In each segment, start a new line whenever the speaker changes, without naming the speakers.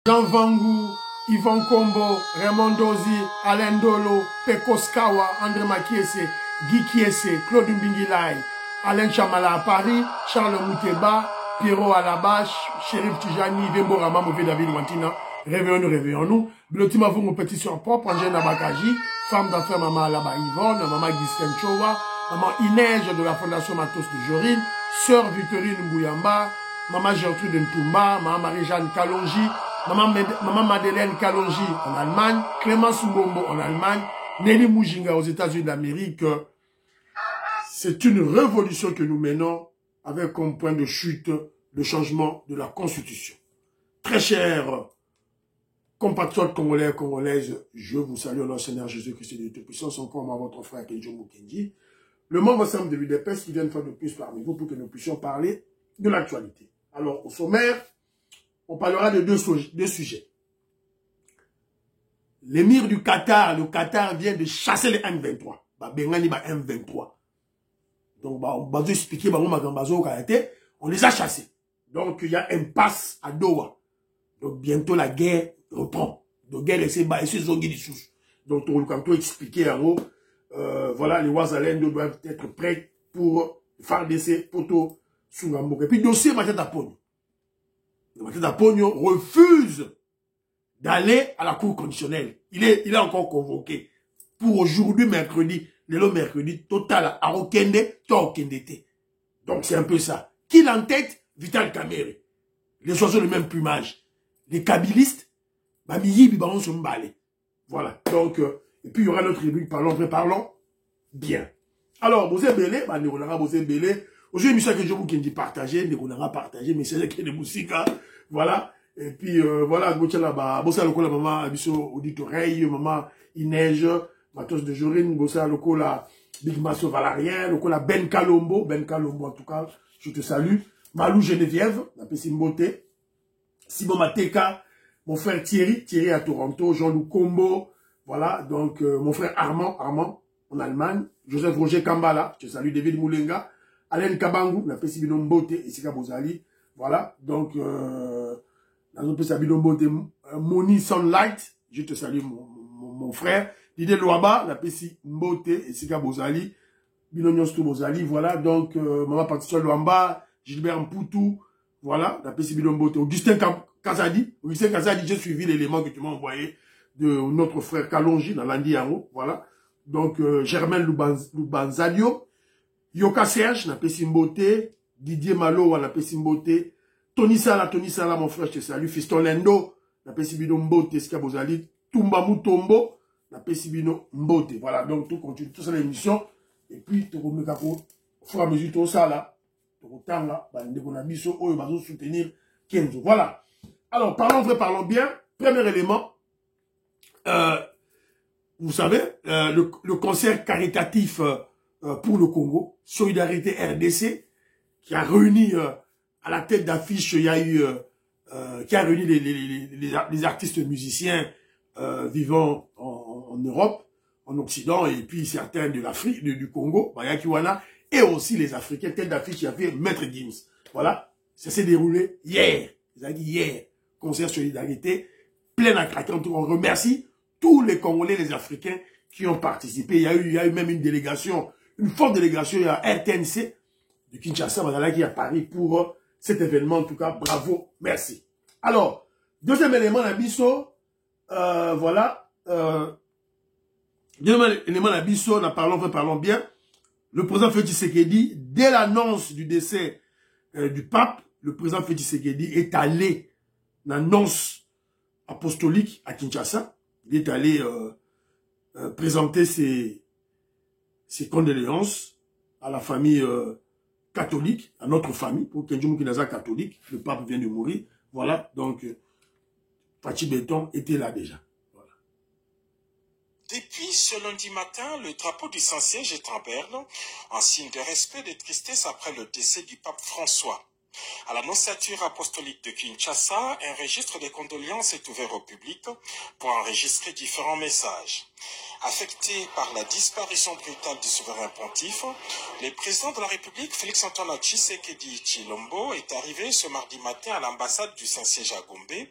Jean Vangu, Yvan Kombo, Raymond Dozi, Alain Dolo, Pekos Kawa, André Makiese, Guy Kiese, Claude Mbingilai, Alain Chamala à Paris, Charles Mouteba, Pierrot à la Bâche, Shérif Tijani, Vembo Rama, Mouvé David Wantina, réveillons-nous, réveillons-nous. Blotima vous, mon petit sur propre, Angène Abakaji, femme d'affaires Maman Alaba Yvonne, Maman Ghislaine Chowa, Maman Inège de la Fondation Matos de Jorine, Sœur Victorine Ngouyamba, Maman Gertrude Ntoumba, Maman Marie-Jeanne Kalonji, Maman Madeleine Kalonji en Allemagne, Clémence Mbombo en Allemagne, Nelly Moujinga aux États-Unis d'Amérique. C'est une révolution que nous menons avec comme point de chute le changement de la Constitution. Très chers compatriotes congolais et congolaises, je vous salue au nom du Seigneur Jésus-Christ de Tout-Puissance, encore à votre frère Kenjo Mukendi. Le membre ensemble de l'UDPS qui vient une fois de plus parmi vous pour que nous puissions parler de l'actualité. Alors, au sommaire, on parlera de deux sujets. L'émir du Qatar, le Qatar vient de chasser les M23. Bengani ba M23. Donc, on va expliquer, on les a chassés. Donc, il y a un passe à Doha. Donc, bientôt, la guerre reprend. Donc, guerre, c'est zongi des sous. Donc, on va expliquer en haut, voilà, les Ouazalendo doivent être prêts pour faire des poteaux sous Gambouk. Et puis, dossier Matata Pogno. Matata Pogno refuse d'aller à la cour conditionnelle. Il est encore convoqué pour aujourd'hui, mercredi, le mercredi, total, à Okende, Tokendete. Donc, c'est un peu ça. Qui l'entête? Vital Kamere. Les oiseaux de même plumage. Les kabylistes, Bamiyi, Bibaron, Sombale. Voilà. Donc, et puis, il y aura notre rubrique, parlons bien. Alors, Bosé Belé, on aura Bosé Belé. Aujourd'hui, Michel Kedjobou qui dit partager, on aura partagé, mais c'est qui est de musique, voilà. Et puis, voilà, Bosé Lokola, maman, Abisso, Auditoreille, maman, Inège, Matos de Jorine, Bosé Lokola, Big Masso Valarien, Lokola Ben Kalombo en tout cas, je te salue. Malou Geneviève, la Pessimboté, Simon Mateka, mon frère Thierry à Toronto, Jean-Loup Combo, voilà, donc, mon frère Armand, en Allemagne, Joseph Roger Kambala, je salue David Moulenga, Alain Kabangu, la Pessibino Mbote, et Sika Bozali, voilà, donc, dans un Pessibino Mbote, Moni Sunlight, je te salue mon frère, Didier Loaba, la Pessi Mbote, et Sika Bozali, Binonios Bozali, voilà, donc, Maman Patricia Luamba, Gilbert Mpoutou, voilà, la Pessibino Mbote, Augustin Kazadi, j'ai suivi l'élément que tu m'as envoyé de notre frère Kalonji, dans l'Andi Yango, voilà, donc, Germaine Lubanzadio, Yoka Serge, na Pessimbote, Didier Malo, na Pessimbote, Tony Sala, mon frère, je te salue, Fiston Lendo, na Pessibino Mbote, Sika Bozali, Tumba Mutombo, na Pessibino Mbote. Voilà, donc tout continue, tout ça l'émission, et puis, tu remets au fur et à mesure, tout ça là, tu retends là, on va soutenir Kenzo. Voilà. Alors, parlons bien. Premier élément, vous savez, le concert caritatif pour le Congo, Solidarité RDC, qui a réuni à la tête d'affiche, il y a eu, qui a réuni les artistes musiciens vivant en Europe, en Occident, et puis certains de l'Afrique, du Congo, Bayakiwana, et aussi les Africains, tête d'affiche, il y avait Maître Gims. Voilà, ça s'est déroulé hier. Ils ont dit hier, concert Solidarité, plein à craquer. On remercie tous les Congolais, les Africains qui ont participé. Il y a eu même une délégation, une forte délégation, il y a RTNC de Kinshasa, qui est à Paris pour cet événement. En tout cas, bravo, merci. Alors, deuxième élément, l'Abisso, voilà, deuxième élément, l'Abisso, parlons bien. Le président Félix Tshisekedi, dès l'annonce du décès du pape, le président Félix Tshisekedi est allé dans l'annonce apostolique à Kinshasa. Il est allé présenter ses condoléances à la famille catholique, à notre famille, pour Kenjo Kinaza catholique. Le pape vient de mourir. Voilà, donc Fachi Béton était là déjà. Voilà.
Depuis ce lundi matin, le drapeau du Saint-Siège est en berne, en signe de respect et de tristesse après le décès du pape François. À l'annonciature apostolique de Kinshasa, un registre de condoléances est ouvert au public pour enregistrer différents messages. Affecté par la disparition brutale du souverain pontife, le président de la République, Félix-Antoine Tshisekedi Tshilombo, est arrivé ce mardi matin à l'ambassade du Saint-Siège à Gombe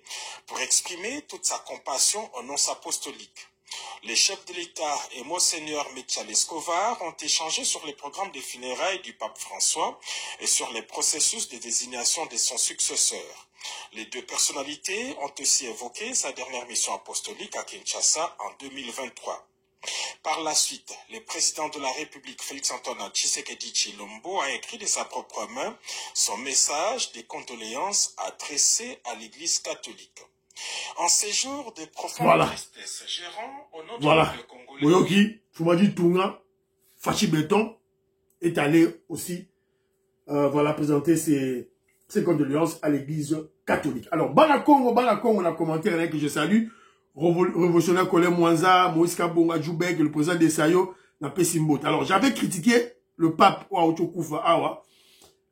pour exprimer toute sa compassion aux nonces apostoliques. Les chefs de l'État et Monseigneur Michel Escovar ont échangé sur les programmes de funérailles du pape François et sur les processus de désignation de son successeur. Les deux personnalités ont aussi évoqué sa dernière mission apostolique à Kinshasa en 2023. Par la suite, le président de la République, Félix-Antoine Tshisekedi Tshilombo, a écrit de sa propre main son message de condoléances adressé à l'Église catholique. En séjour de profonde tristesse, gérant au nom du peuple congolais.
Oyoki, Fumadi Tunga, Fachi Béton, est allé aussi présenter ses condoléances à l'Église catholique. Alors, Balakongo, on a commenté rien que je salue. Révolutionnaire Colin Mwanza, Moïse Kabonga Djoubek, le président des Sayo, n'a pas Simbot. Alors, j'avais critiqué le pape Ouaocho Koufa Awa,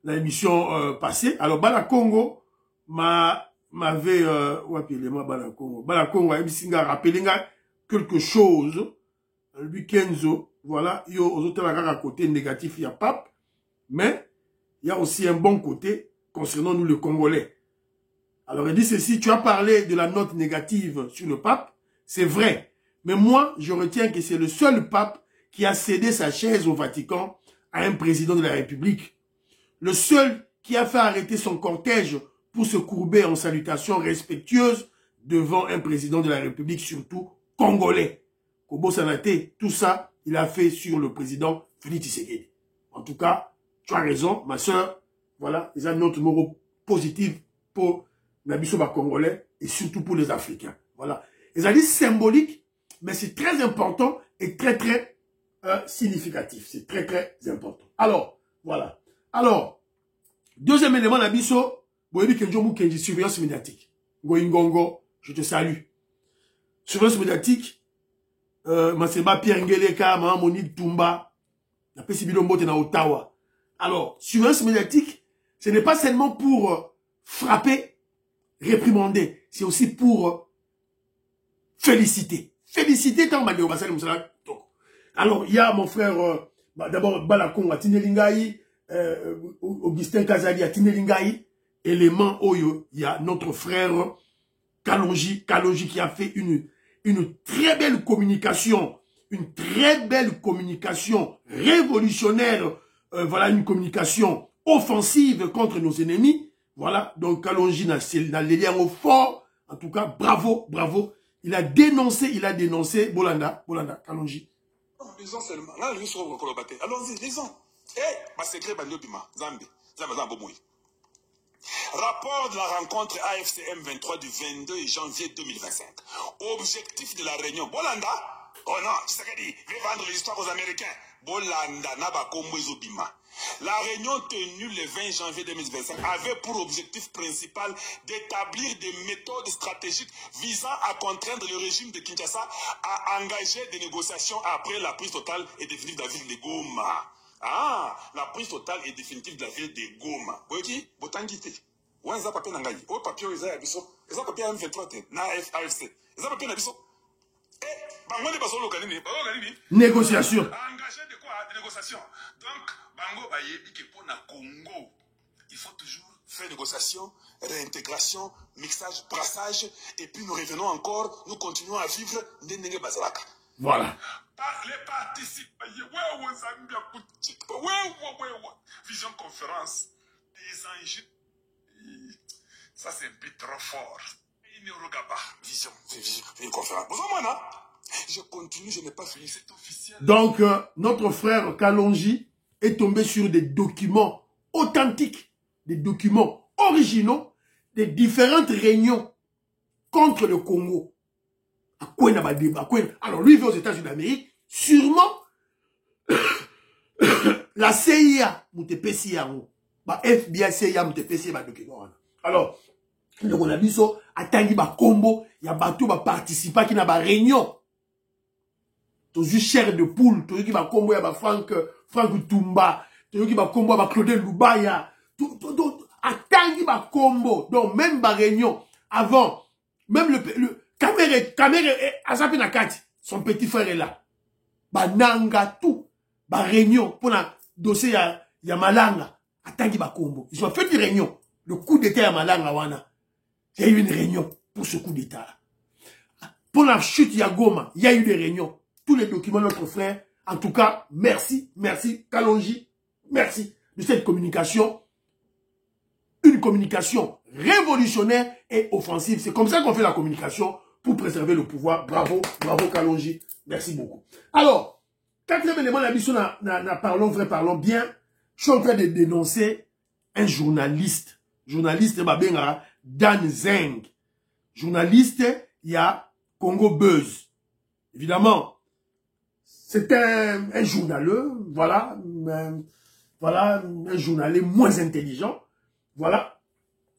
dans l'émission passée. Alors, Balakongo m'avait, Balakongo, a rappelé quelque chose, lui Kenzo, voilà, il y a un côté négatif, il y a pape, mais il y a aussi un bon côté concernant nous, les Congolais. Alors, il dit ceci, tu as parlé de la note négative sur le pape, c'est vrai. Mais moi, je retiens que c'est le seul pape qui a cédé sa chaise au Vatican à un président de la République. Le seul qui a fait arrêter son cortège pour se courber en salutation respectueuse devant un président de la République, surtout congolais. Kobo Sanate, tout ça, il a fait sur le président Félix Tshisekedi. En tout cas, tu as raison, ma soeur. Voilà, ils ont une note numéro positive pour Nabisoba congolais et surtout pour les Africains. Voilà. Ils ont dit symbolique, mais c'est très important et très significatif. C'est très important. Alors, voilà. Alors, deuxième élément, Nabiso, Boyebi Kenjomu Kenji, surveillance médiatique. Ngoingongo, je te salue. Surveillance médiatique, Maseba Pierre Ngeleka, Mahamoni Tumba, la Pesibilombo na Ottawa. Alors, surveillance médiatique, ce n'est pas seulement pour frapper, réprimander, c'est aussi pour féliciter. Féliciter tant Madeo Basali Moussala. Alors, il y a mon frère, d'abord Balakong à Tinelingaï, Augustin Kazali à Tinelingaï, élément Oyo, il y a notre frère Kalonji qui a fait une très belle communication, révolutionnaire, voilà, une communication offensive contre nos ennemis. Voilà, donc Kalonji n'a les liens au fort. En tout cas, bravo. Il a dénoncé Bolanda, Kalonji.
Lisons seulement. Là, allons-y, lisons. Ma secret, Zambi. Rapport de la rencontre AFCM 23 du 22 janvier 2025. Objectif de la réunion. Bolanda. Oh non, tu sais qu'il veut vendre l'histoire aux Américains. Bolanda, Nabakombo Zobima. La réunion tenue le 20 janvier 2025 avait pour objectif principal d'établir des méthodes stratégiques visant à contraindre le régime de Kinshasa à engager des négociations après la prise totale et définitive de la ville de Goma. Ah, la prise totale et définitive de la ville de Goma. Vous voyez, Botangité. Ou un papier n'engaye. Ou papier aux Abisso. Les papiers M23, na AFC. Les papiers n'abisso.
Négociation.
Engager de quoi? Des négociations. Donc, Bango Bayebi que pour na Congo, il faut toujours faire négociation, réintégration, mixage, brassage, et puis nous revenons encore, nous continuons à vivre Ndenge Bazalaka.
Voilà.
Les participants, vision conférence, des enjeux, ça c'est un peu trop fort. Vision conférence. Je continue, je n'ai pas fini, c'est officiel.
Donc, notre frère Kalonji est tombé sur des documents authentiques, des documents originaux, des différentes réunions contre le Congo. Alors, lui, il va aux États-Unis d'Amérique, sûrement, la CIA, FBI, CIA, alors, on a dit ça, Atangi ba combo, il y a bateau ba participer qui n'a pas réunion. Toujours chair de poule, toujours qui va combo, il y a Franck Tumba, toujours qui va combo, Claude Lubaya. Atangi ba combo. Donc, même ba réunion, avant, même le caméra, Azapi Nakati, son petit frère est là. Ba nanga tout. Ba réunion, pour la dossier ya Malanga. Atangi ba combo. Ils ont fait une réunion. Le coup d'état ya Malanga wana. Il y a eu une réunion pour ce coup d'état. Pour la chute ya Goma, il y a eu des réunions. Tous les documents de notre frère. En tout cas, merci, Kalonji, merci de cette communication. Une communication révolutionnaire et offensive. C'est comme ça qu'on fait la communication pour préserver le pouvoir. Bravo, bravo Kalonji. Merci beaucoup. Alors, quatrième élément de la mission, parlons vrai, parlons bien. Je suis en train de dénoncer un journaliste. Journaliste, Dan Zeng. Journaliste, il y a Congo Buzz. Évidemment, c'est un journaleux, voilà, un journaleux moins intelligent. Voilà.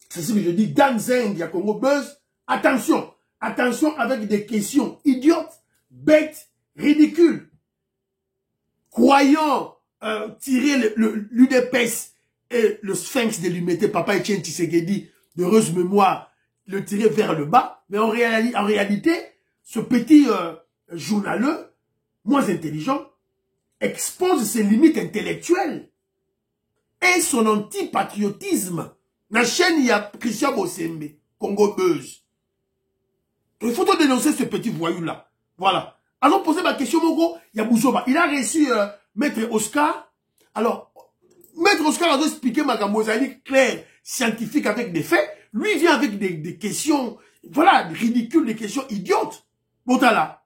C'est ce que je dis. Dan Zeng, il y a Congo Buzz. Attention. Attention avec des questions idiotes, bêtes, ridicules. Croyant tirer l'UDPS et le sphinx de l'humanité, Papa Etienne Tshisekedi, d'heureuse mémoire, le tirer vers le bas. Mais en réalité, ce petit journaleux, moins intelligent, expose ses limites intellectuelles et son antipatriotisme. La chaîne, il y a Christian Bosembe, Congo Buzz. Il faut dénoncer ce petit voyou-là. Voilà. Alors, poser ma question, Mogo, il y a Bouzoba. Il a reçu Maître Oscar. Alors, Maître Oscar a dû expliquer ma mosaïque claire, scientifique, avec des faits. Lui, il vient avec des questions, voilà, ridicules, des questions idiotes. Botala.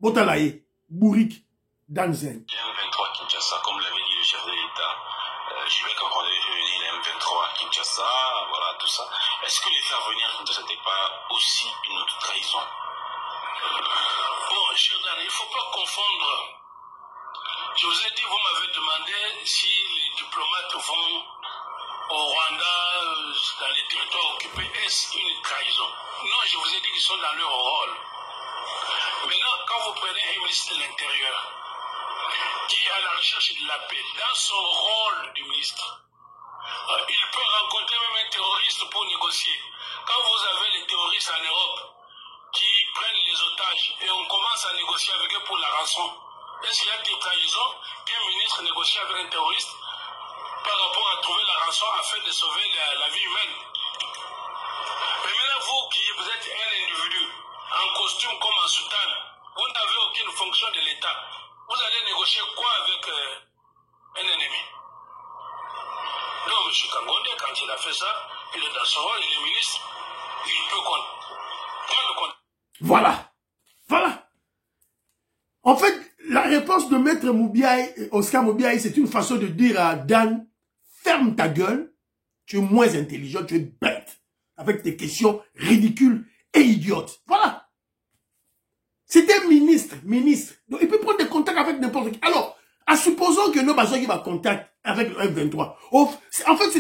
Botala et Bourrique. Danzen.
M23 Kinshasa, comme l'avait dit le chef de l'État, j'y vais quand on avait réuni les M23 Kinshasa, voilà, tout ça. Est-ce que les faire venir à Kinshasa n'était pas aussi une autre trahison? Bon, cher Dan, il ne faut pas confondre. Je vous ai dit, vous m'avez demandé si les diplomates vont au Rwanda, dans les territoires occupés, est-ce une trahison? Non, je vous ai dit qu'ils sont dans leur rôle. Maintenant, quand vous prenez un ministre de l'Intérieur, qui est à la recherche de la paix, dans son rôle de ministre, il peut rencontrer même un terroriste pour négocier. Quand vous avez les terroristes en Europe qui prennent les otages et on commence à négocier avec eux pour la rançon, est-ce qu'il y a des trahisons qu'un ministre négocie avec un terroriste par rapport à trouver la rançon afin de sauver la vie humaine? Mais maintenant, vous êtes un individu en costume comme en soutane, vous n'avez aucune fonction de l'État. Vous allez négocier quoi avec un ennemi? Donc, M. Kangondé, quand il a fait ça, il est dans son rôle, il est ministre, il peut prendre le compte.
Voilà. Voilà. En fait, la réponse de Maître Moubiaï, Oscar Moubiaï, c'est une façon de dire à Dan, ferme ta gueule, tu es moins intelligent, tu es bête, avec tes questions ridicules et idiotes. Voilà. C'était ministre. Donc, il peut prendre des contacts avec n'importe qui. Alors, à supposons que nos Bazogi va contact avec le F23. En fait,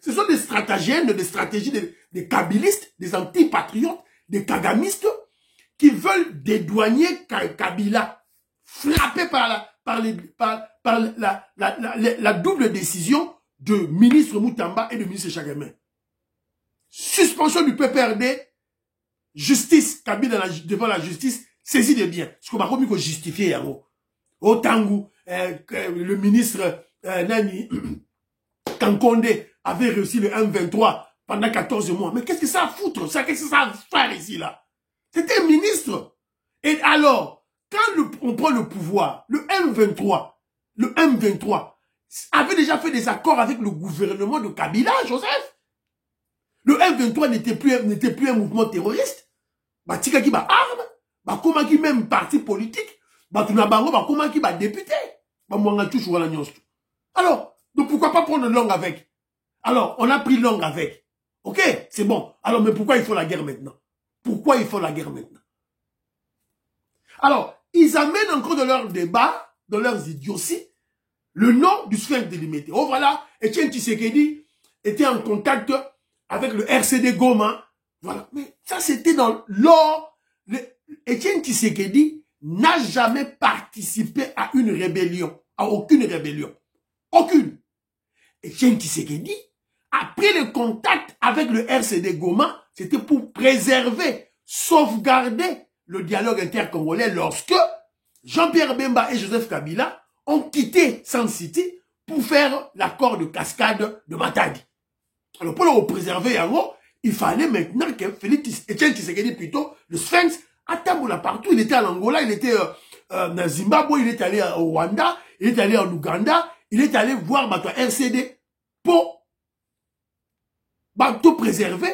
ce sont des stratagèmes, des stratégies des kabylistes, des antipatriotes, des kagamistes, qui veulent dédouaner Kabila, frappé par la double décision de ministre Moutamba et de ministre Chagame. Suspension du PPRD, justice, Kabila devant la justice, saisis de biens. Ce qu'on m'a remis qu'on justifier, au Tangu, le ministre Nani Kankonde avait réussi le M23 pendant 14 mois. Mais qu'est-ce que ça a à foutre? Qu'est-ce que ça a à faire ici, là? C'était un ministre. Et alors, quand on prend le pouvoir, le M23 avait déjà fait des accords avec le gouvernement de Kabila, Joseph. Le M23 n'était plus un mouvement terroriste. Batika qui ba arme, ba comment qui même parti politique, ba tunabango ba comment qui ba député. Ba mwanga touche wala nyonso. Alors, donc pourquoi pas prendre langue avec? Alors, on a pris langue avec. OK, c'est bon. Alors, mais pourquoi il faut la guerre maintenant? Pourquoi il faut la guerre maintenant? Alors, ils amènent encore dans leur débat, dans leurs idioties, le nom du sphinx de l'humanité. Oh voilà, Etienne Tshisekedi était en contact avec le RCD Goma. Voilà. Mais ça, c'était dans l'or. Etienne Tshisekedi n'a jamais participé à une rébellion. À aucune rébellion. Aucune. Etienne Tshisekedi après le contact avec le RCD Goma, c'était pour préserver, sauvegarder le dialogue intercongolais lorsque Jean-Pierre Bemba et Joseph Kabila ont quitté San City pour faire l'accord de cascade de Matadi. Alors pour le préserver, il fallait maintenant que Félix Etienne Tshisekedi, plutôt, le Sphinx, Atamboula partout. Il était en Angola, il était en Zimbabwe, il est allé au Rwanda, il est allé en Ouganda, il est allé voir RCD pour tout préserver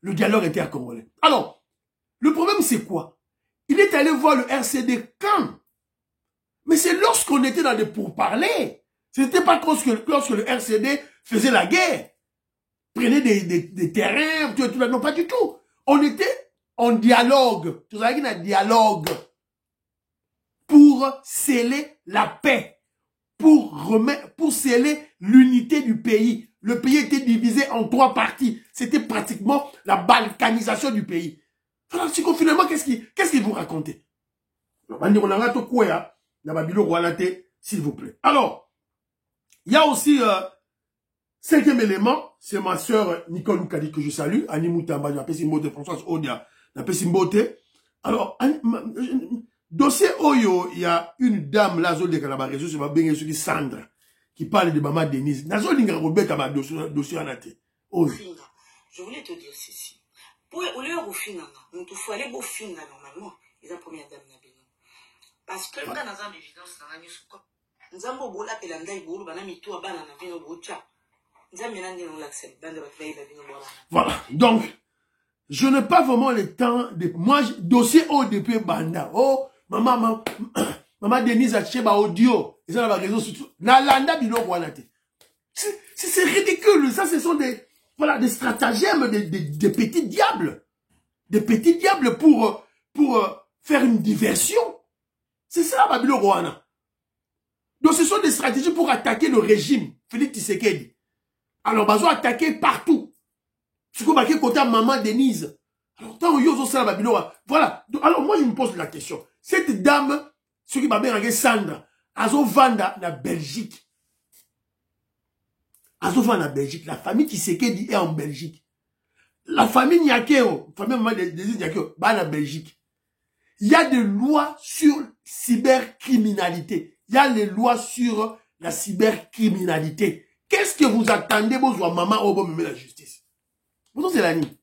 le dialogue intercongolais. Alors, le problème c'est quoi? Il est allé voir le RCD quand? Mais c'est lorsqu'on était dans des pourparlers. Ce n'était pas lorsque le RCD faisait la guerre. Prenait des terrains, tout, non, pas du tout. On était en dialogue. Tout ça, un dialogue pour sceller la paix, pour sceller l'unité du pays. Le pays était divisé en 3 parties. C'était pratiquement la balkanisation du pays. Alors, finalement, qu'est-ce qu'il vous racontait? S'il vous plaît. Alors, il y a aussi 5e élément, c'est ma sœur Nicole Oukadi que je salue, Annie Moutamba, Françoise Odia, alors, dossier Oyo, il y a une dame, là, Zol de Calabarezo, c'est ma belle qui Sandra, qui parle de Maman Denise. Nazo Linga Robert à ma dossier en athée.
Je voulais te dire ceci. Pour le refinanga, nous te faut aller au finga normalement, ils ont première dame na Bénin. Parce que quand nous avons évidence dans la nuit, nous avons beau la pelanda et beau, bana mi toi bana na vino bocha. Nous avons ménagé dans l'accès, bande de bataille la vino bola.
Voilà. Donc, je n'ai pas vraiment le temps de, moi, dossier au depuis banda. Oh, maman Denise a cheba audio. Ils ont la raison surtout. Nalanda bino guanate. C'est ridicule. Ça, ce sont des, voilà, des stratagèmes, des petits diables. Des petits diables pour faire une diversion. C'est ça, Babilo Rwanda. Donc, ce sont des stratégies pour attaquer le régime. Félix Tshisekedi. Alors, ils ont attaqué partout. Ce qu'on va dire côté Maman Denise. Alors, tant que ça, Babilo. Voilà. Donc, alors, moi, je me pose la question. Cette dame, ce qui m'a bien Sandra, Azo Vanda, la Belgique. Azo Vanda, la Belgique. La famille Tshisekedi est en Belgique. La famille Nyakeo, famille Maman Denise Nyakeo, bah, la Belgique. Il y a des lois sur cybercriminalité. Il y a les lois sur la cybercriminalité. Qu'est-ce que vous attendez, vos maman, au bon moment de la justice? Vous c'est la nuit.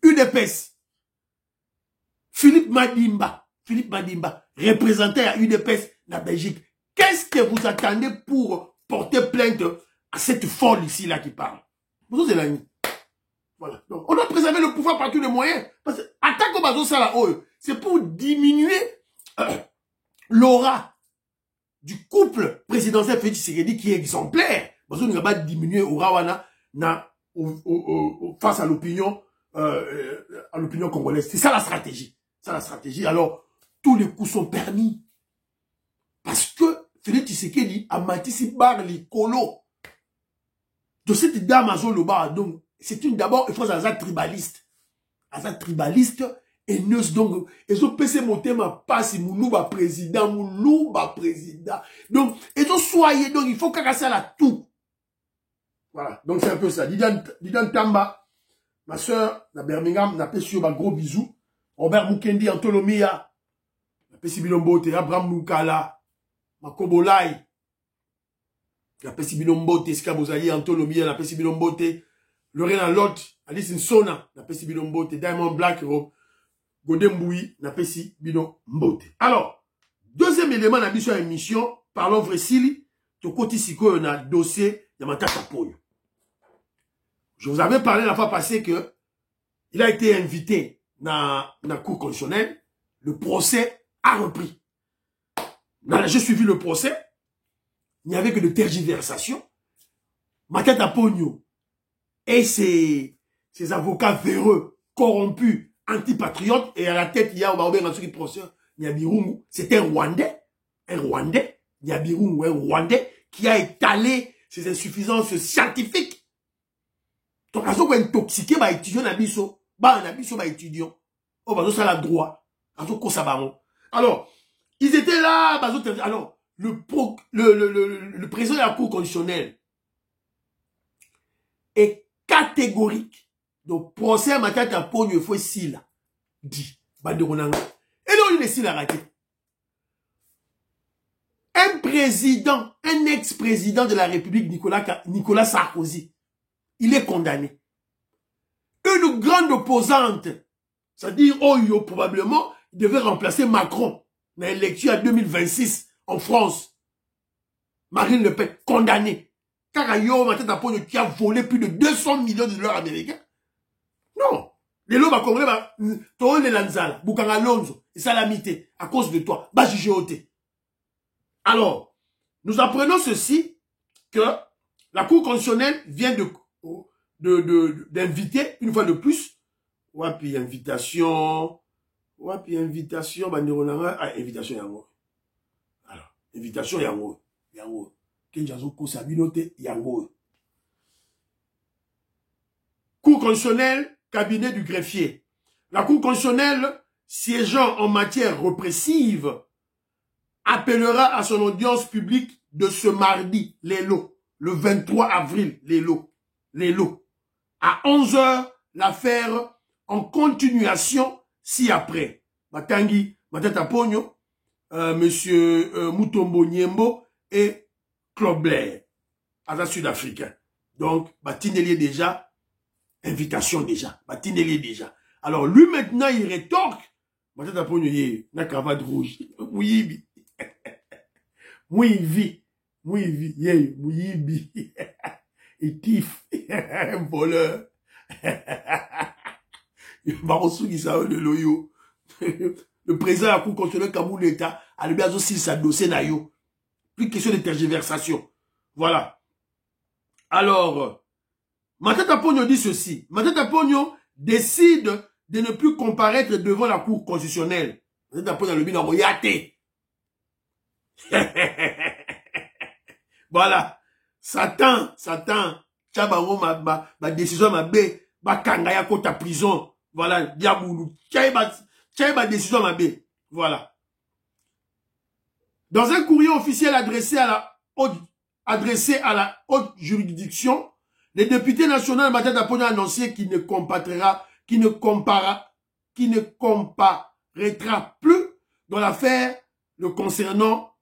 UDPS. Philippe Madimba, représentant à UDPS, la Belgique. Qu'est-ce que vous attendez pour porter plainte à cette folle ici-là qui parle? Vous c'est la nuit. Voilà. Donc, on doit préserver le pouvoir par tous les moyens. Parce que, attaque au bateau, ça là, c'est pour diminuer l'aura du couple présidentiel Félix Tshisekedi qui est exemplaire. Parce qu'on ne va pas diminuer l'aura face à l'opinion congolaise. C'est ça la stratégie. Alors, tous les coups sont permis. Parce que Félix Tshisekedi a matissé par les colos. De cette dame à Zoloba, donc, c'est d'abord, il faut un tribaliste. Un tribaliste, et nous, donc, ils ont passé mon thème à passer, Moulouba président. Donc, ils ont soyé, donc, il faut casser à la tout. Voilà. Donc, c'est un peu ça. Didan Tamba, ma soeur, na Birmingham, n'a pas sur un gros bisou. Robert Mukendi, Antolomia, n'a pas si Bilombote, Abraham Moukala, Makobolai, n'a pas si Bilombote, Skabozali, Antolomia, n'a pas si Bilombote, Lorena Lot, Alice Nsona, n'a pas si Bilombote, Diamond Black, Godemboui, n'a pas si Bilombote. Alors, deuxième élément, n'a pas sur émission, parlons vrai Sili, to côté siko, on a dossier, Yamata Kapoyo. Je vous avais parlé la fois passée que il a été invité dans la cour constitutionnelle. Le procès a repris. J'ai suivi le procès. Il n'y avait que de tergiversations. Matata Pogno et ses avocats véreux, corrompus, antipatriotes, et à la tête, il y a un procès, Nyabirungu, c'est un Rwandais, Nyabirungu, un Rwandais, qui a étalé ses insuffisances scientifiques. Donc, à ce qu'on intoxiqué, bah, étudiant, nabiso, étudiant. Oh, bah, ça, la droit. Alors, ils étaient là, bah, alors, le président de la cour constitutionnelle, est catégorique. Donc, procès à Matata Ponyo, il faut si là. Dit. Et donc, il est si là raté. Un président, un ex-président de la République, Nicolas Sarkozy, il est condamné. Une grande opposante, c'est-à-dire, oh, probablement, il devait remplacer Macron dans l'élection en 2026 en France. Marine Le Pen, condamnée. Car Matata Ponyo qui a volé plus de 200 millions de dollars américains. Non. Les lots congolais, Toron de Lanzala, Boukanga Alonso, et Salamité, à cause de toi, Bajigeoté. Alors, nous apprenons ceci, que la Cour constitutionnelle vient d'inviter, une fois de plus, puis invitation, invitation, yango. Alors, invitation yango. Cour constitutionnelle, cabinet du greffier. La Cour constitutionnelle, siégeant en matière répressive, appellera à son audience publique de ce mardi, le 23 avril, à 11h, l'affaire en continuation ci-après. Matangi, Matata Ponyo, monsieur Mutombo Niembo et Claude Blair, à sud-africain. Donc, Batinelier déjà, invitation déjà, Batinelier déjà. Alors, lui maintenant, il rétorque, Matata Ponyo, na cravate rouge, oui, Mouivi, Mouibi, et Tif, un voleur. Le président de la Cour constitutionnelle Kamou l'État a bien aussi sa dossier naïo. Plus question de tergiversation. Voilà. Alors, Matata Ponyo dit ceci. Matata Ponyo décide de ne plus comparaître devant la Cour constitutionnelle. Matata Ponyo le bin en royauté. Voilà. Satan, Tchabango ma décision ma B, ma kangaya kota prison. Voilà, diaboulou. Tchaïba décision ma B. Voilà. Dans un courrier officiel adressé à la haute juridiction, les députés nationaux Matata Ponyo a annoncé qu'il ne comparaîtra plus dans l'affaire le concernant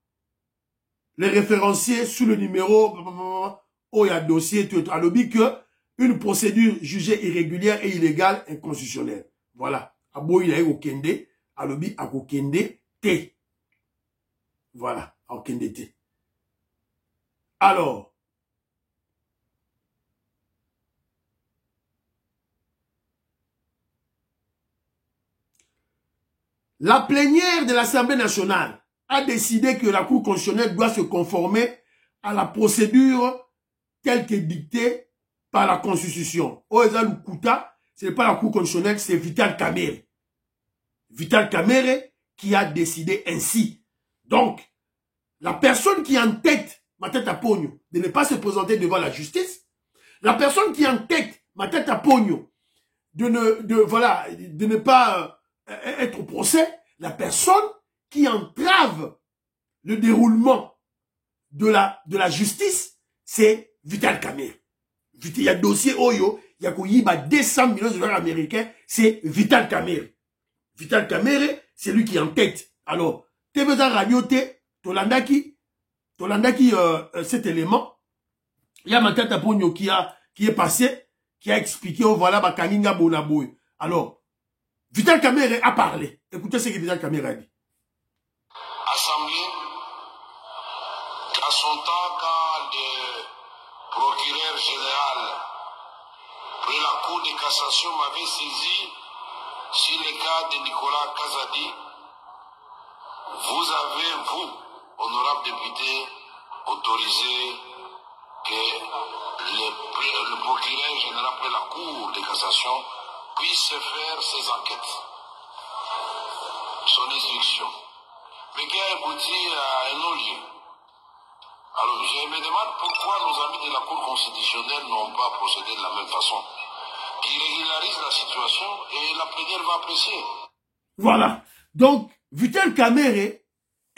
les référenciés sous le numéro il y a dossier tout à l'objet que une procédure jugée irrégulière et illégale inconstitutionnelle. Voilà. Abo il a eu au kende, à l'objet à kende T. Voilà, à kende T. Alors, la plénière de l'Assemblée nationale a décidé que la Cour constitutionnelle doit se conformer à la procédure telle que dictée par la Constitution. Oeza Lukuta, ce n'est pas la Cour constitutionnelle, c'est Vital Kamerhe. Vital Kamerhe qui a décidé ainsi. Donc, la personne qui est en tête, Matata Ponyo, de ne pas se présenter devant la justice, la personne qui est en tête, Matata Ponyo, de ne pas être au procès, la personne qui entrave le déroulement de la justice, c'est Vital Kamerhe. Il y a dossier Oyo, il y a 200 millions de dollars américains, c'est Vital Kamerhe. Vital Kamerhe, c'est lui qui est en tête. Alors, Tebeza Radioté, Tolandaki, cet élément, il y a Matata Ponyo qui est passé, qui a expliqué, oh voilà, Bakaninga Bonaboy. Alors, Vital Kamerhe a parlé. Écoutez ce que Vital Kamerhe a dit.
Assemblée, à son temps, quand le procureur général de la Cour de cassation m'avait saisi sur le cas de Nicolas Kazadi, vous avez, vous, honorable député, autorisé que le procureur général de la Cour de cassation puisse faire ses enquêtes. Son instruction. Mais qui a abouti à un non-lieu. Alors je me demande pourquoi nos amis de la Cour constitutionnelle n'ont pas procédé de la même façon. Qui régularise la situation et la plénière va apprécier.
Voilà. Donc, Vital Kamerhe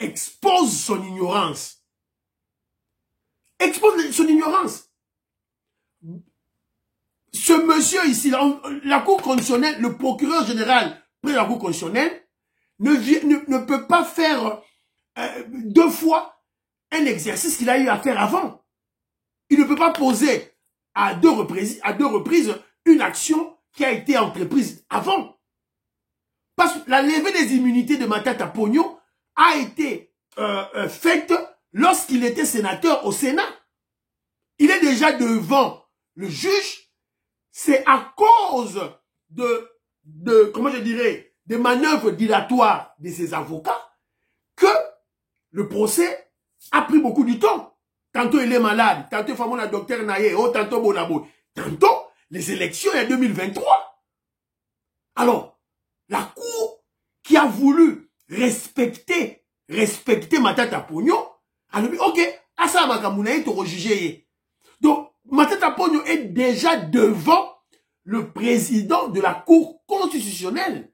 expose son ignorance. Expose son ignorance. ce monsieur ici, la Cour constitutionnelle, le procureur général près de la Cour constitutionnelle, ne peut pas faire 2 fois un exercice qu'il a eu à faire avant. Il ne peut pas poser à deux reprises une action qui a été entreprise avant. Parce que la levée des immunités de Matata Ponyo a été faite lorsqu'il était sénateur au Sénat. Il est déjà devant le juge. C'est à cause comment je dirais, des manœuvres dilatoires de ses avocats que le procès a pris beaucoup de temps. Tantôt il est malade, tantôt il faut la docteur Naye, tantôt Bonabo. Tantôt, les élections en 2023. Alors, la Cour qui a voulu respecter Matata Ponyo, a dit, ok, à ça, Makamounaï, tu rejugé. Donc, Matata Ponyo est déjà devant le président de la Cour constitutionnelle.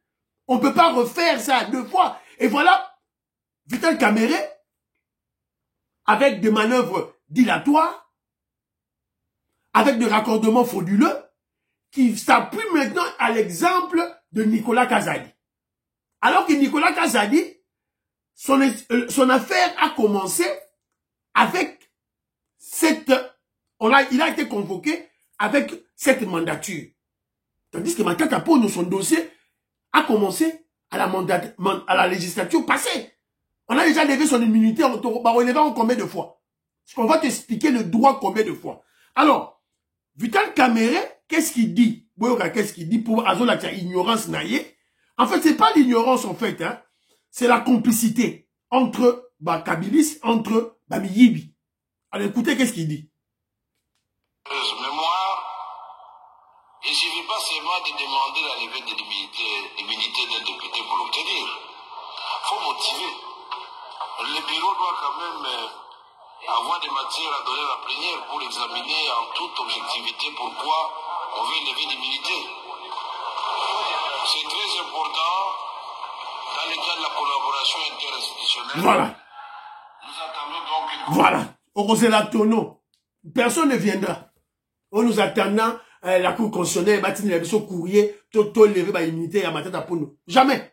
On ne peut pas refaire ça 2 fois. Et voilà, Vital Kamerhe, avec des manœuvres dilatoires, avec des raccordements frauduleux, qui s'appuie maintenant à l'exemple de Nicolas Kazadi. Alors que Nicolas Kazadi, son affaire a commencé avec il a été convoqué avec cette mandature. Tandis que Matata Ponyo, son dossier a commencé à la législature passée. On a déjà levé son immunité, on va relever en combien de fois? Parce qu'on va t'expliquer le droit combien de fois. Alors, Vital Kamerhe, qu'est-ce qu'il dit? Qu'est-ce qu'il dit pour Azola ignorance naïe? En fait, c'est pas l'ignorance en fait, hein. C'est la complicité entre Kabilis, entre Miyibi. Alors écoutez, qu'est-ce qu'il dit?
Mémoire, il ne suffit pas seulement de demander la levée de l'immunité d'un député pour l'obtenir. Il faut motiver. Le bureau doit quand même avoir des matières à donner à la plénière pour examiner en toute objectivité pourquoi on veut lever l'immunité. C'est très important dans le cas de la collaboration interinstitutionnelle.
Voilà.
Nous attendons donc une...
Voilà. Orosela Tono. Personne ne viendra. On nous attendant la Cour constitutionnelle, Batini la mission courrier, tout lever l'immunité à Matata Ponyo. Jamais.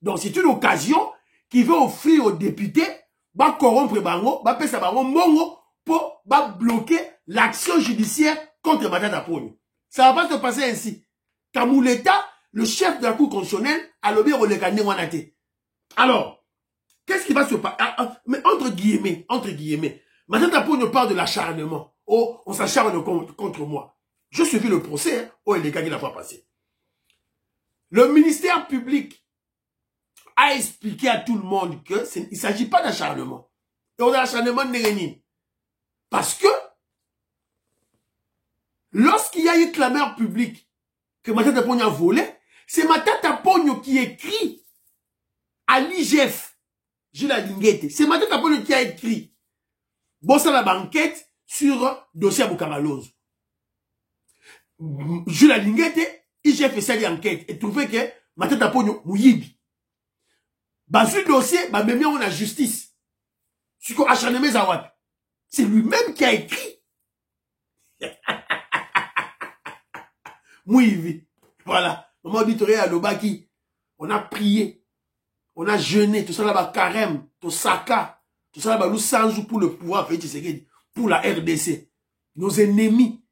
Donc c'est une occasion qui veut offrir aux députés va corrompre bango, va pesa bango mongo pour bloquer l'action judiciaire contre Matata Ponyo. Ça va pas se passer ainsi. Kamouleta, le chef de la Cour constitutionnelle, a lobby relégandé Wanate. Alors, qu'est-ce qui va se passer? Mais entre guillemets, Matata Ponyo parle de l'acharnement. Oh, on s'acharne contre moi. Je suivis le procès, hein, oh, il est gagné la fois passée. Le ministère public a expliqué à tout le monde que il ne s'agit pas d'acharnement. Et on a l'acharnement de Nérénine. Parce que, lorsqu'il y a eu clameur publique que Matata Ponyo a volé, c'est Matata Ponyo qui écrit à l'IGF, Jules Alinguete. C'est Matata Ponyo qui a écrit Bossa la banquette sur dossier Boukamalose. Jules Alinguete, IGF fait ça l'enquête et trouvé que Matata Ponyo mouyibi. Sur le dossier, même on a justice. C'est lui-même qui a écrit. Mouyibi. Voilà. Maman auditoria à Lobaki. On a prié. On a jeûné. Tout ça là-bas, carême. Tout saka. Tout ça là-bas, nous sans pour le pouvoir. Pour la RDC. Nos ennemis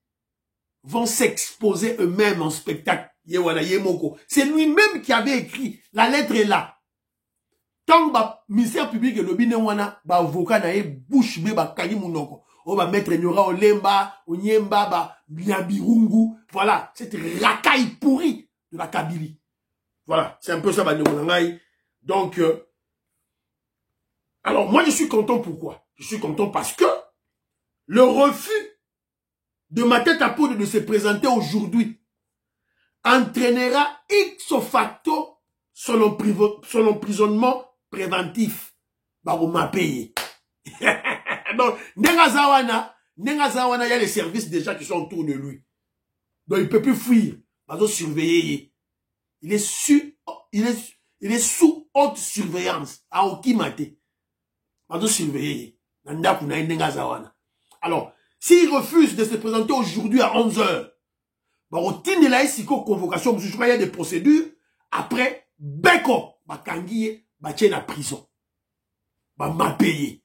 vont s'exposer eux-mêmes en spectacle. C'est lui-même qui avait écrit. La lettre est là. Tant que le ministère public et le binewana, avocat na bouche be kani munoko. On va mettre Nyora Olemba, Onyemba, Biabirungu. Voilà, cette racaille pourrie de la Kabylie. Voilà, c'est un peu ça, donc, alors moi je suis content pourquoi? Je suis content parce que le refus de Matata Ponyo de se présenter aujourd'hui entraînera ipso facto son emprisonnement préventif. Baroma payé. Donc, Nengazawana, il y a les services déjà qui sont autour de lui. Donc, il ne peut plus fuir. Il va surveiller. Il est sous haute surveillance. À Okimate. Il va surveiller. Alors, s'il refuse de se présenter aujourd'hui à 11h, baotine la esiko convocation, je crois il y a des procédures. Après, beko, bakangiye, batie na prison. Ma payé.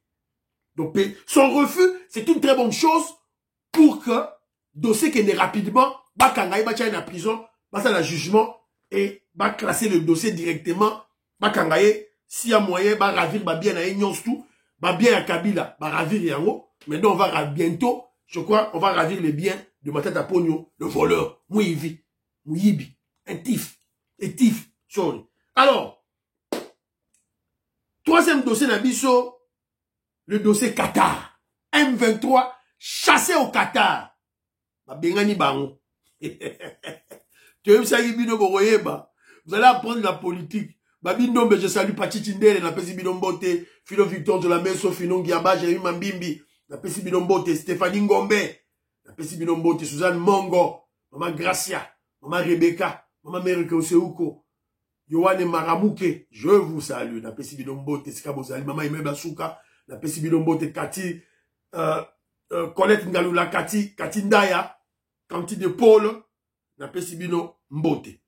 Donc, son refus, c'est une très bonne chose pour que dossier qui est rapidement, bakangaye, batie na prison, basa la jugement et va classer le dossier directement, bakangaye, s'il y a moyen, ba ravir, ba bien à Nyons tout, ba bien à Kabila, ba ravir yango. Maintenant, on va bientôt, je crois, on va ravir les biens de Matata Pogno, le voleur, Mouyibi, un tif, sorry. Alors, troisième dossier Nabiso, le dossier Qatar. M23, chassé au Qatar. Ba bengani bango. Vous allez apprendre la politique. Babinombe, je salue Pachi Tindele, la Pesi Binombote, Philo Victor de la Meso, Finon Giaba, Jérémy Mambimbi, la Pesi Binombote, Stéphanie Ngombe, la Pesi Binombote, Suzanne Mongo, Maman Gracia, Maman Rebecca, Maman Merike Oseuko, Yohane Maramouke, je vous salue, la Pesi Binombote, Skabozali, Maman Imeba Souka, la Pesi Binombote, Kati, Colette Ngalula, Kati Ndaya, Kanti de Paul, la Pesi Binombote.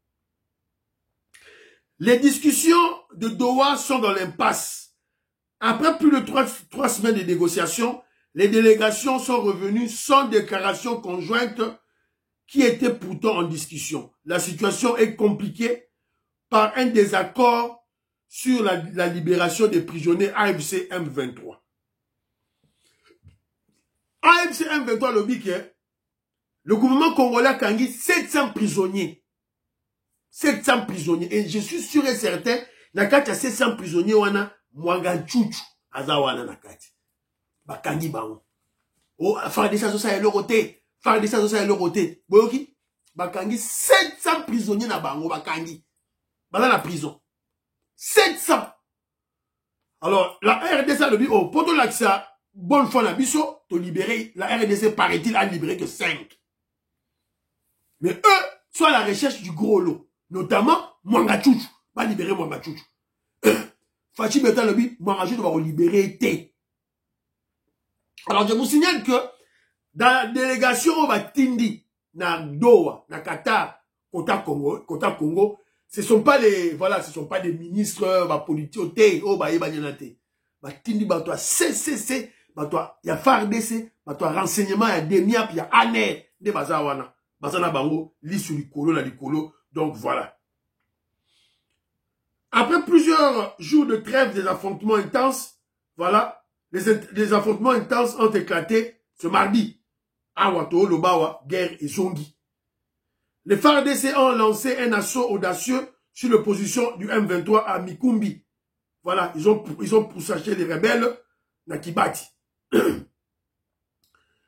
Les discussions de Doha sont dans l'impasse. Après plus de 3 semaines de négociations, les délégations sont revenues sans déclaration conjointe qui était pourtant en discussion. La situation est compliquée par un désaccord sur la libération des prisonniers AFC M23. AFC M23 le bique, le gouvernement congolais a kangi 700 prisonniers. 700 prisonniers. Et je suis sûr et certain, nakati ya 700 prisonniers wana, mwanga chuchu, aza wana nakati. Bakangi bango. Oh, Fardessa Sosa ya lorote. Fardessa Sosa ya lorote. Boyoki? Bakangi 700 prisonniers na bango, bakangi. Baza na prison. 700. Alors, la RDC le dit, oh, pour tout l'accès, bonne fois na biso, to libérer, la RDC paraît-il a libéré que 5. Mais eux, sont à la recherche du gros lot. Notamment, Mwanga Chouchou. Va libérer Mwanga Chouchou. Fachi Beta Lobi, Mwanga Chouchou va libérer T. Alors, je vous signale que dans la délégation, on va Tindi, na Doha, na Qatar, Kota Congo, ce sont pas les, voilà, ce sont pas des ministres, va politique, T, oh, bah, T. Bah, Tindi, bah, toi, CCC, bah, toi, y a FARDC, bah, toi, renseignement, y a DEMIAP, y a ANER, des bazawana. Basana Bango, lit sur l'icolo, la licolo. Donc voilà. Après plusieurs jours de trêve des affrontements intenses, voilà, les affrontements intenses ont éclaté ce mardi. Awato, Lobawa, guerre et Zongi. Les FARDC ont lancé un assaut audacieux sur l'opposition du M23 à Mikumbi. Voilà, ils ont pourchassé les rebelles Nakibati.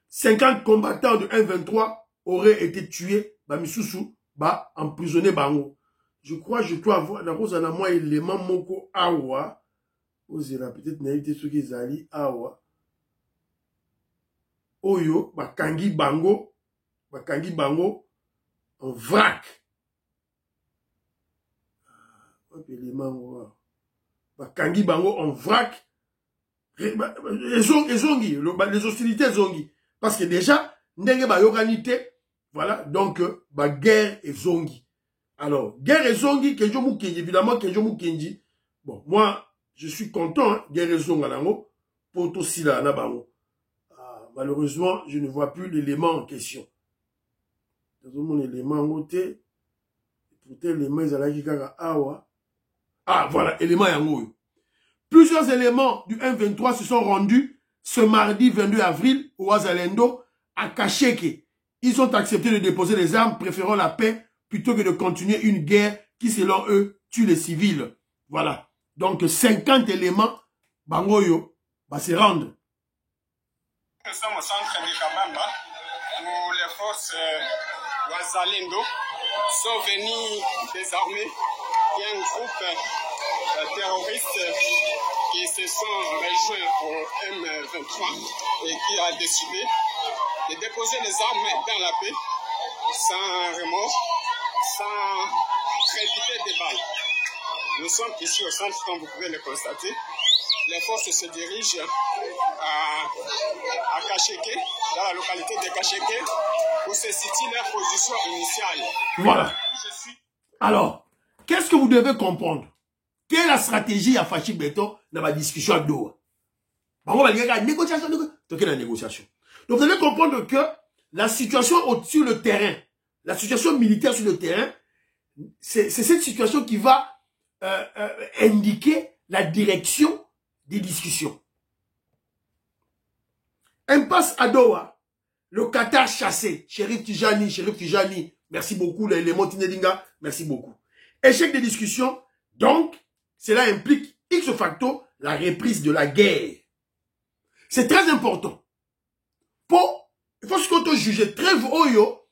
50 combattants du M23 aurait été tué, Misusu, emprisonné bango. Je crois, je dois avoir, la rose en a moi, élément moko awa. Osera, peut-être, n'avez ce qu'ils allaient awa. Oyo, Kangi bango, en vrac. Élément, Kangi bango en vrac. Les hostilités zongi. Parce que déjà, n'enge ba yoganité, voilà, donc, guerre et zongi. Alors, guerre et zongi, Kenjo Mukenji, évidemment, Kenjo Mukenji. Bon, moi, je suis content, hein, guerre et zongi, pour tout cela, là-bas. Malheureusement, je ne vois plus l'élément en question. Mon élément en côté, ah, voilà, élément en plusieurs éléments du M23 se sont rendus ce mardi 22 avril au Ouazalendo à Kacheke. Ils ont accepté de déposer les armes, préférant la paix plutôt que de continuer une guerre qui, selon eux, tue les civils. Voilà. Donc, 50 éléments, Bangoyo, va se rendre.
Nous sommes au centre de Kabamba où les forces Ouazalendo sont venues désarmer. Il y a un groupe terroriste qui se sont rejoints au M23 et qui a décidé de déposer les armes dans la paix, sans remords, sans créditer des balles. Nous sommes ici au centre, comme vous pouvez le constater. Les forces se dirigent à Kacheke, dans la localité de Kacheke, pour se situer leur position initiale.
Voilà. Alors, qu'est-ce que vous devez comprendre? Quelle est la stratégie à Fachi Beton dans la discussion à Doha? On va dire négociation. Donc, la négociation. Donc, vous devez comprendre que la situation sur le terrain, la situation militaire sur le terrain, c'est cette situation qui va indiquer la direction des discussions. Impasse à Doha, le Qatar chassé, Chérif Tijani, merci beaucoup, les Montinedinga, merci beaucoup. Échec des discussions, donc, cela implique ix facto la reprise de la guerre. C'est très important. Il faut se juger très haut,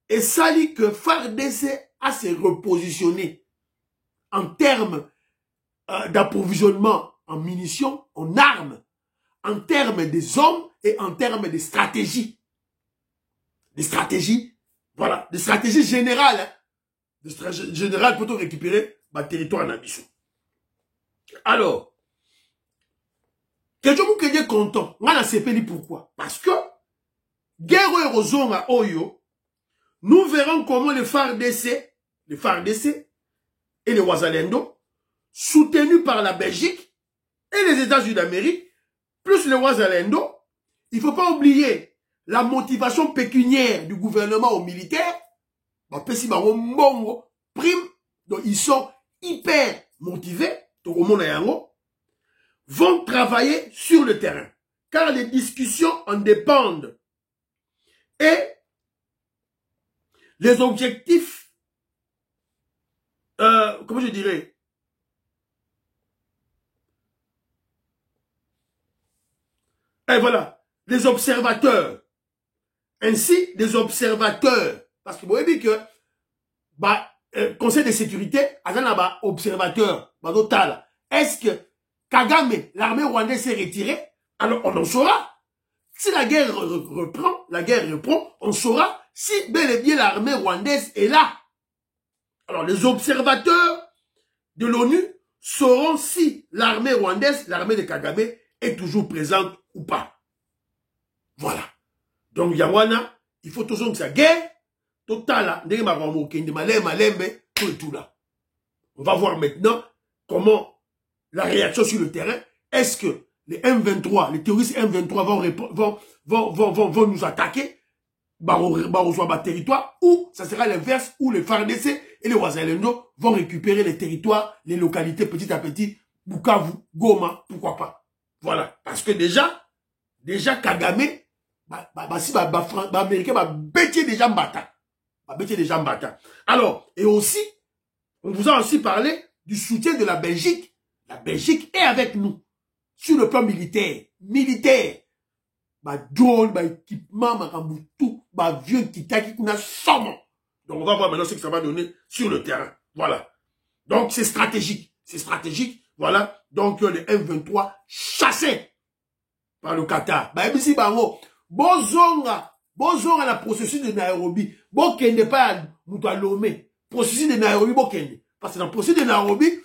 et ça dit que FARDC a se repositionné en termes d'approvisionnement en munitions, en armes, en termes des hommes et en termes de stratégie. Des stratégies, voilà, des stratégies générales. Hein. Des stratégies générales pour récupérer le territoire en ambition. Alors, quelqu'un qui est content, on a CPI pourquoi? Parce que, guerre et Rozon à Oyo, nous verrons comment les FARDC et les Ouazalendo, soutenus par la Belgique et les États-Unis d'Amérique, plus les Ouazalendo, il ne faut pas oublier la motivation pécuniaire du gouvernement aux militaires, donc ils sont hyper motivés, vont travailler sur le terrain, car les discussions en dépendent. Et les objectifs, comment je dirais, et voilà, les observateurs, ainsi des observateurs, parce que vous voyez que Conseil de sécurité, observateur, est-ce que Kagame, l'armée rwandaise s'est retirée? Alors on en saura. Si la guerre reprend, on saura si bel et bien l'armée rwandaise est là. Alors les observateurs de l'ONU sauront si l'armée rwandaise, l'armée de Kagame, est toujours présente ou pas. Voilà. Donc Yawana, il faut toujours que sa guerre, totale, on va voir maintenant comment la réaction sur le terrain. Est-ce que les M23, les terroristes M23 vont nous attaquer, reçoivent territoire, ou ça sera l'inverse, où les FARDC et les Ouazalendo vont récupérer les territoires, les localités petit à petit, Bukavu, Goma, pourquoi pas. Voilà. Parce que déjà Kagame, Américain va bêter déjà Mbata. Alors, et aussi, on vous a aussi parlé du soutien de la Belgique. La Belgique est avec nous. Sur le plan militaire. Drone, équipement, tout, avion, qui somme. Donc, on va voir maintenant ce que ça va donner sur le terrain. Voilà. Donc, c'est stratégique. Voilà. Donc, les M23 chassés par le Qatar. Ici, Bozonga la processus de Nairobi. Bokende pas Lomé. Processus de Nairobi, Bokende. Parce que dans le processus de Nairobi,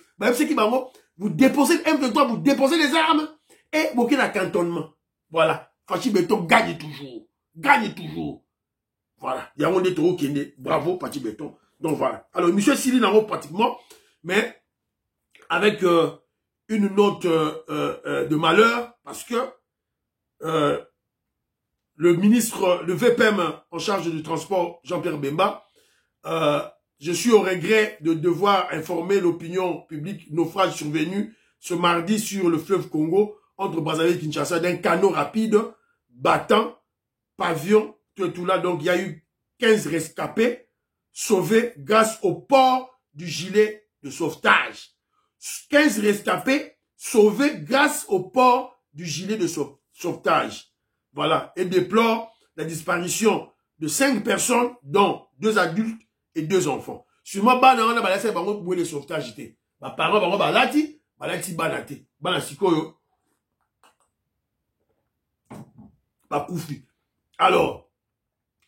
vous déposez le M23, vous déposez les armes et vous avez un cantonnement. Voilà. Fachi Beton gagne toujours. Voilà. Il y a un détour qui est bravo, Fachi Beton. Donc voilà. Alors, monsieur Sili n'a pratiquement, mais avec une note de malheur, parce que le ministre, le VPM en charge du transport, Jean-Pierre Bemba, je suis au regret de devoir informer l'opinion publique naufrage survenu ce mardi sur le fleuve Congo entre Brazzaville et Kinshasa d'un canot rapide battant pavillon, tout là. Donc il y a eu 15 rescapés sauvés grâce au port du gilet de sauvetage. 15 rescapés sauvés grâce au port du gilet de sauvetage. Voilà, et déplore la disparition de 5 personnes, dont 2 adultes et 2 enfants. Sûrement, on a balayé pour les sauvetages. Ma parents, balati, banate. Banasikoyo. Bakoufi. Alors,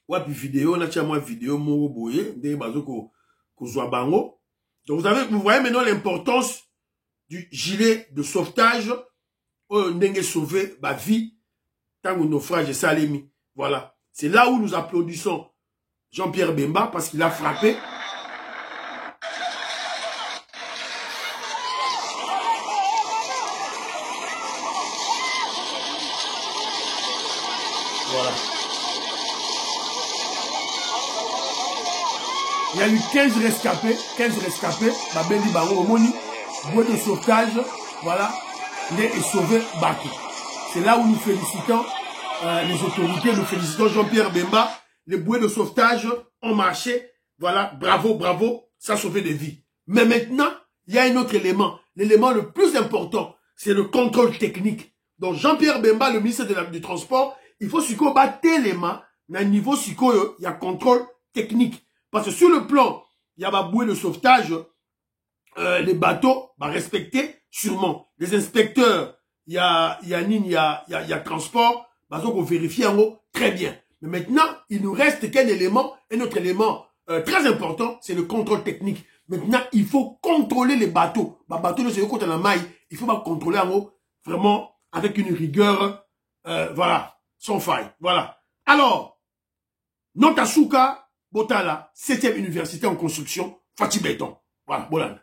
wapi vidéo, on a tia moi vidéo, mon boye, des bazo ko bango. Donc vous voyez maintenant l'importance du gilet de sauvetage, n'enge sauver ma vie. Tant que naufrage salemi. Voilà. C'est là où nous applaudissons Jean-Pierre Bemba parce qu'il a frappé. Voilà. Il y a eu 15 rescapés. Babendi Bango Omoni, bois de sauvetage, voilà, il est sauvé Bakou. C'est là où nous félicitons les autorités, nous félicitons Jean-Pierre Bemba. Les bouées de sauvetage ont marché. Voilà, bravo, bravo, ça a sauvé des vies. Mais maintenant, il y a un autre élément. L'élément le plus important, c'est le contrôle technique. Donc Jean-Pierre Bemba, le ministre du Transport, il faut ce qu'on bat les mains, à un niveau il y a contrôle technique. Parce que sur le plan, il y a ma bouée de sauvetage, les bateaux, respecter sûrement. Les inspecteurs, il y a transport, donc on vérifie en haut très bien. Mais maintenant, il nous reste quel élément? Un autre élément très important, c'est le contrôle technique. Maintenant, il faut contrôler les bateaux. Bateau, c'est côté la maille. Il faut pas contrôler en haut, vraiment, avec une rigueur, voilà, sans faille. Voilà. Alors, Notasuka Botala, 7e université en construction, Fatih Béton. Voilà, Bolanda.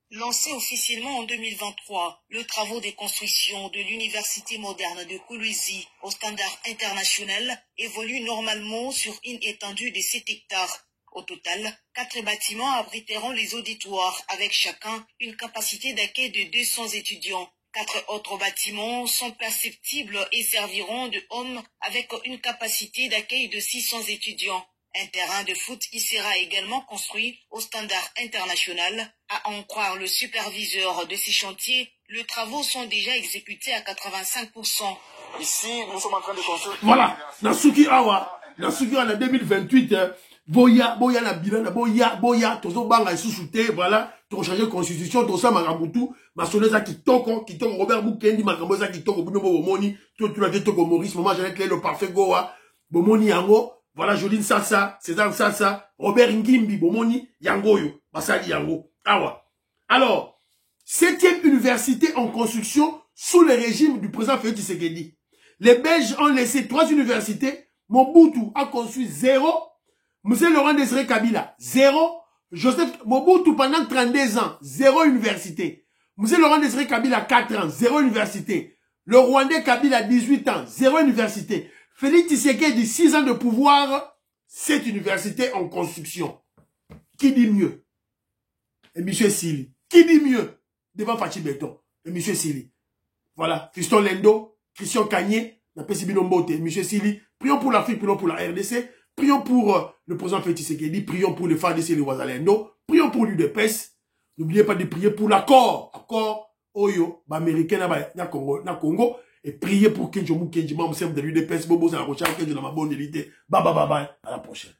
Lancé officiellement en 2023, le travaux de construction de l'université moderne de Kolwezi au standard international évolue normalement sur une étendue de 7 hectares. Au total, 4 bâtiments abriteront les auditoires avec chacun une capacité d'accueil de 200 étudiants. 4 autres bâtiments sont perceptibles et serviront de home avec une capacité d'accueil de 600 étudiants. Un terrain de foot y sera également construit au standard international. À en croire le superviseur de ces chantiers, les travaux sont déjà exécutés à 85%.
Ici, nous sommes en train de construire...
Voilà, Nasuki Awa, en 2028, Boya na bilan, Boya, tozo banga sous-souté, voilà, to changer constitution, to sa marabutu, masoneza kitoko, Robert Mukendi, makamboza kitoko, bunobo bomoni, tu l'as dit toko Maurice, maman Jeannette le parfait goa, bomoni yango, voilà, Joline Sassa, César Sassa, Robert Ngimbi, Bomoni, Yangoyo, Basali Yango. Awa. Alors, 7e université en construction sous le régime du président Félix Tshisekedi. Les Belges ont laissé 3 universités. Mobutu a construit 0. Monsieur Laurent Désiré Kabila, 0. Joseph Mobutu pendant 32 ans, 0 université. Monsieur Laurent Désiré Kabila, 4 ans, 0 université. Le Rwandais Kabila, 18 ans, 0 université. Félix Tshisekedi, 6 ans de pouvoir, 7 universités en construction. Qui dit mieux? Et M. Sili. Qui dit mieux? Devant Fatih Béton. Et M. Sili. Voilà. Fiston Lendo, Christian Kagné, M. Sili. Prions pour l'Afrique, prions pour la RDC. Prions pour le président Félix Tshisekedi. Prions pour les FARDC et les Ouazalendo. Prions pour l'UDPS. N'oubliez pas de prier pour l'accord. Accord Oyo, américain na Congo. Et priez pour Kenjo Mukenji, membre de l'UDPS, Bobo Zarakocha, Kenjo dans ma bonne élite. Bye bye bye bye. À la prochaine.